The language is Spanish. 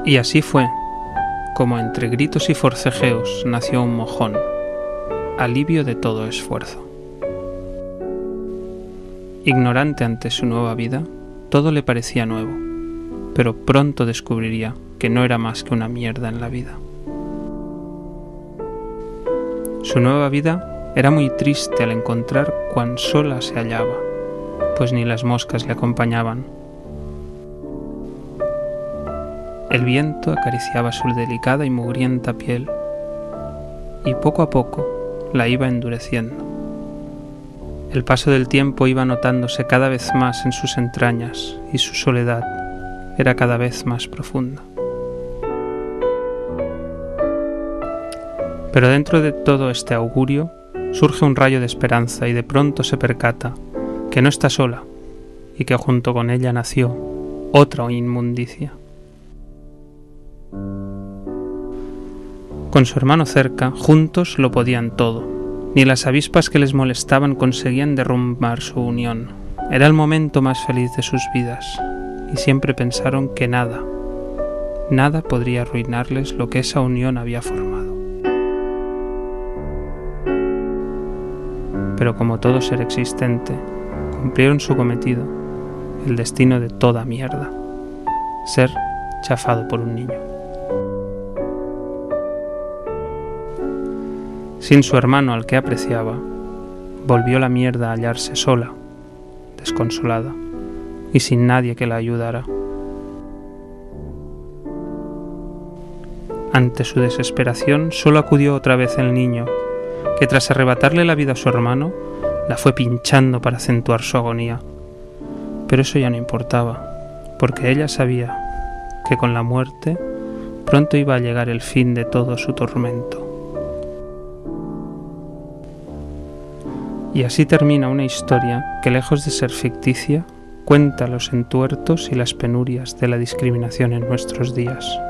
Y así fue, como entre gritos y forcejeos nació un mojón, alivio de todo esfuerzo. Ignorante ante su nueva vida, todo le parecía nuevo, pero pronto descubriría que no era más que una mierda en la vida. Su nueva vida era muy triste al encontrar cuán sola se hallaba, pues ni las moscas le acompañaban. El viento acariciaba su delicada y mugrienta piel, y poco a poco la iba endureciendo. El paso del tiempo iba notándose cada vez más en sus entrañas, y su soledad era cada vez más profunda. Pero dentro de todo este augurio surge un rayo de esperanza y de pronto se percata que no está sola y que junto con ella nació otra inmundicia. Con su hermano cerca, juntos lo podían todo. Ni las avispas que les molestaban conseguían derrumbar su unión. Era el momento más feliz de sus vidas, y siempre pensaron que nada podría arruinarles lo que esa unión había formado. Pero como todo ser existente, cumplieron su cometido, el destino de toda mierda: ser chafado por un niño. Sin su hermano al que apreciaba, volvió la mierda a hallarse sola, desconsolada, y sin nadie que la ayudara. Ante su desesperación, solo acudió otra vez el niño, que tras arrebatarle la vida a su hermano, la fue pinchando para acentuar su agonía. Pero eso ya no importaba, porque ella sabía que con la muerte pronto iba a llegar el fin de todo su tormento. Y así termina una historia que, lejos de ser ficticia, cuenta los entuertos y las penurias de la discriminación en nuestros días.